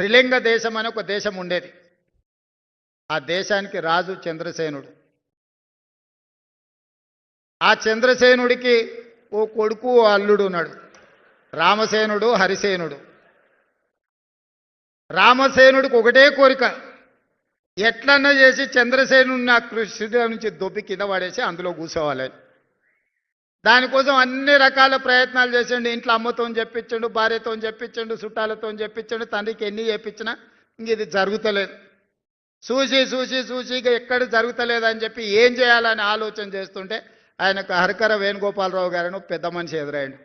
త్రిలింగ దేశం అని ఒక దేశం ఉండేది. ఆ దేశానికి రాజు చంద్రసేనుడు. ఆ చంద్రసేనుడికి ఓ కొడుకు ఓ అల్లుడు ఉన్నాడు, రామసేనుడు హరిసేనుడు. రామసేనుడికి ఒకటే కోరిక, ఎట్లన్నా చేసి చంద్రసేనుడిని నా కృష్ణుడి నుంచి దొబ్బి కింద పడేసి అందులో కూర్చోవాలి. దానికోసం అన్ని రకాల ప్రయత్నాలు చేసిండు. ఇంట్లో అమ్మతో చెప్పించండు, భార్యతో చెప్పించండు, చుట్టాలతో చెప్పించండు, తండ్రికి ఎన్ని చెప్పించినా ఇంక ఇది జరుగుతలేదు. చూసి చూసి చూసి ఇక ఎక్కడ జరుగుతలేదని చెప్పి ఏం చేయాలని ఆలోచన చేస్తుంటే ఆయనకు హరికర వేణుగోపాలరావు గారిని పెద్ద మనిషి ఎదురైండు.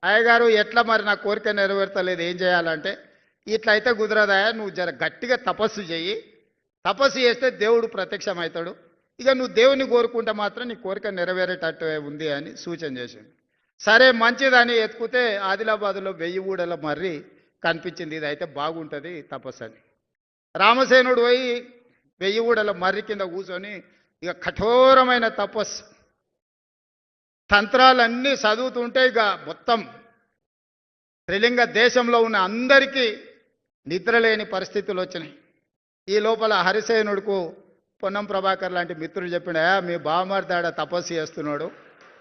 అయ్యగారు ఎట్లా మరి నా కోరిక నెరవేర్తలేదు, ఏం చేయాలంటే, ఇట్లా అయితే కుదరదాయా, నువ్వు జర గట్టిగా తపస్సు చెయ్యి, తపస్సు చేస్తే దేవుడు ప్రత్యక్షమవుతాడు, ఇక నువ్వు దేవుని కోరుకుంటే మాత్రం నీ కోరిక నెరవేరేటట్టు ఉంది అని సూచన చేసిండు. సరే మంచిదని ఎత్తుకుతే ఆదిలాబాద్లో 1000 ఊడల మర్రి కనిపించింది, ఇది అయితే బాగుంటుంది తపస్సు అని. రామసేనుడు పోయి 1000 ఊడల మర్రి కింద కూర్చొని ఇక కఠోరమైన తపస్సు తంత్రాలన్నీ చదువుతుంటే ఇక మొత్తం త్రిలింగ దేశంలో ఉన్న అందరికీ నిద్రలేని పరిస్థితులు వచ్చినాయి. ఈ లోపల హరిసేనుడుకు పొన్నం ప్రభాకర్ లాంటి మిత్రులు చెప్పిన, మీ బావమరిదాడ తపస్సు చేస్తున్నాడు,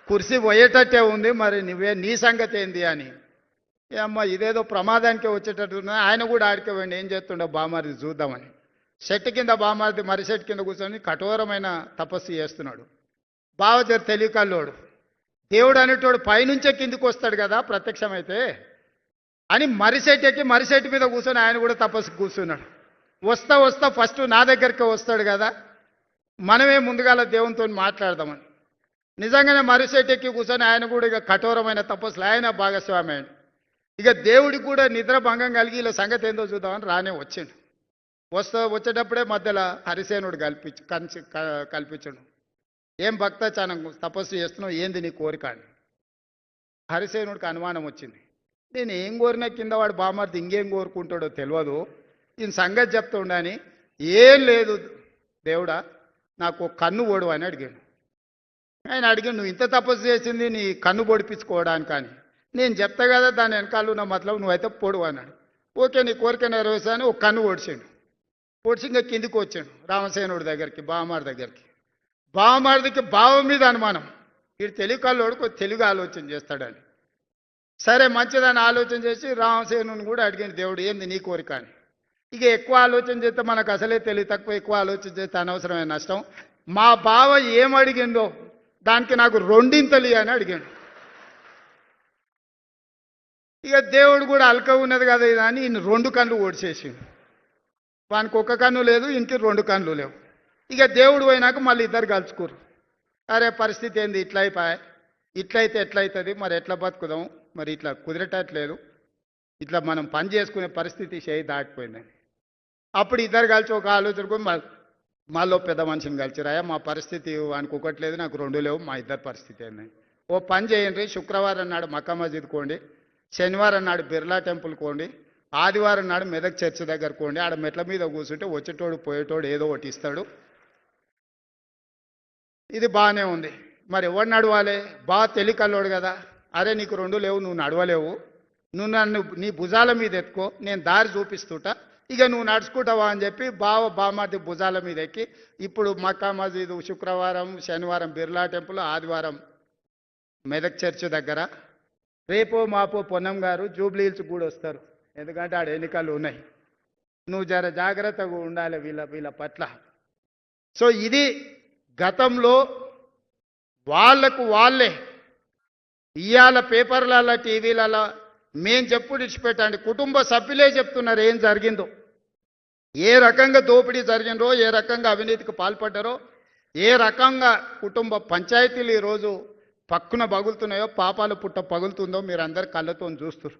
కుర్చీ పోయేటట్టే ఉంది, మరి నీ సంగతి ఏంది అని. అమ్మ ఇదేదో ప్రమాదానికే వచ్చేటట్టున్నా, ఆయన కూడా ఆడిపోయింది, ఏం చేస్తుండో బావమరిది చూద్దామని. చెట్టు కింద బావమరిది మర్రి చెట్టు కింద కూర్చొని కఠోరమైన తపస్సు చేస్తున్నాడు. బావజరు తెలివికల్లోడు, దేవుడు అనేటోడు పైనుంచే కిందికి వస్తాడు కదా ప్రత్యక్షమైతే అని మర్రిచెట్టు ఎక్కి మర్రిచెట్టు మీద కూర్చొని ఆయన కూడా తపస్సు కూర్చున్నాడు. వస్తా వస్తా ఫస్ట్ నా దగ్గరికి వస్తాడు కదా, మనమే ముందుగాల దేవునితో మాట్లాడదామని. నిజంగానే మర్రిచెట్టు ఎక్కి కూర్చొని ఆయన కూడా ఇక కఠోరమైన తపస్సులు ఆయన భాగస్వామి అయ్యాడు. ఇక దేవుడికి కూడా నిద్ర భంగం కలిగి ఇలా సంగతి ఏందో చూద్దామని రానే వచ్చిండు. వచ్చేటప్పుడే మధ్యలో హరిసేనుడు కల్పించడు. ఏం భక్త చాలా తపస్సు చేస్తున్నావు, ఏంది నీ కోరిక అని. హరిసేనుడికి అనుమానం వచ్చింది, నేను ఏం కోరినా కింద వాడు బామర్ది ఇంకేం కోరుకుంటాడో తెలియదు, ఈయన సంగతి చెప్తుండని. ఏం లేదు దేవుడా, నాకు కన్ను ఓడు అని అడిగాడు. ఆయన అడిగాడు, నువ్వు ఇంత తపస్సు చేసింది నీ కన్ను పొడిపించుకోవడానికి అని. నేను చెప్తా కదా దాని వెనకాల ఉన్న మతలబు, నువ్వైతే పొడువు అన్నాడు. ఓకే నీ కోరిక నెరవేర్చాను. ఒక కన్ను ఓడిచాడు. పొడిచి ఇంకా కిందికి వచ్చాడు రామసేనుడి దగ్గరికి, బావమారి దగ్గరికి. బావమారిదికి బావ మీద అనుమానం, వీడు తెలివికల్లోడు కొంచెం తెలుగు ఆలోచన చేస్తాడని. సరే మంచిదని ఆలోచన చేసి రామసేనుని కూడా అడిగాడు, దేవుడు ఏంది నీ కోరిక అని. ఇక ఎక్కువ ఆలోచన చేస్తే మనకు అసలే తెలివి తక్కువ, ఎక్కువ ఆలోచన చేస్తే అనవసరమైన నష్టం. మా బావ ఏం అడిగిందో దానికి నాకు 2 అని అడిగాడు. ఇక దేవుడు కూడా అల్క ఉన్నది కదా ఇది అని ఈయన 2 కళ్ళు ఓడిచేసిండు. వానికి 1 కన్ను లేదు, ఇంటికి 2 కళ్ళు లేవు. ఇక దేవుడు పోయినాక మళ్ళీ ఇద్దరు కలుసుకురు. అరే పరిస్థితి ఏంది, ఇట్లా అయిపోయా, ఇట్లయితే ఎట్లయితుంది, మరి ఎట్లా బతుకుదాం, మరి ఇట్లా కుదిరేటట్లేదు, ఇట్లా మనం పని చేసుకునే పరిస్థితి చేయి దాటిపోయిందని. అప్పుడు ఇద్దరు కలిసి ఒక ఆలోచనకు మాలో పెద్ద మనిషిని కలిసిరాయా, మా పరిస్థితి వానికి 1 లేదు, నాకు 2 లేవు, మా ఇద్దరు పరిస్థితి ఏందని. ఓ పని చేయండి, శుక్రవారం నాడు మక్కా మస్జిద్ కోండి, శనివారం నాడు బిర్లా టెంపుల్ కోండి, ఆదివారం నాడు మెదక్ చర్చ్ దగ్గర కోండి. ఆడ మెట్ల మీద కూర్చుంటే వచ్చేటోడు పోయేటోడు ఏదో ఒకటి ఇస్తాడు. ఇది బాగానే ఉంది. మరి ఎవడు నడవాలి, బాగా తెలికల్లోడు కదా. అరే నీకు 2 లేవు, నువ్వు నడవలేవు, నువ్వు నన్ను నీ భుజాల మీద ఎత్తుకో, నేను దారి చూపిస్తుంటా, ఇక నువ్వు నడుచుకుంటావా అని చెప్పి బామార్ది భుజాల మీద ఎక్కి ఇప్పుడు మక్కా మస్జిద్, శుక్రవారం శనివారం బిర్లా టెంపుల్, ఆదివారం మెదక్ చర్చ్ దగ్గర, రేపో మాపో పొన్నం గారు జూబ్లీ హిల్స్ కూడా వస్తారు, ఎందుకంటే ఆడ ఎన్నికలు ఉన్నాయి. నువ్వు జర జాగ్రత్తగా ఉండాలి వీళ్ళ పట్ల. సో ఇది గతంలో వాళ్లకు వాళ్ళే ఇవాళ పేపర్లలో టీవీలలో మేం చెప్పుడు ఇచ్చిపెట్టండి, కుటుంబ సభ్యులే చెప్తున్నారు ఏం జరిగిందో, ఏ రకంగా దోపిడీ జరిగిందో, ఏ రకంగా అవినీతికి పాల్పడ్డారో, ఏ రకంగా కుటుంబ పంచాయతీలు ఈరోజు పక్కున పగులుతున్నాయో, పాపాల పుట్ట పగులుతుందో మీరు అందరు కళ్ళతో చూస్తున్నారు.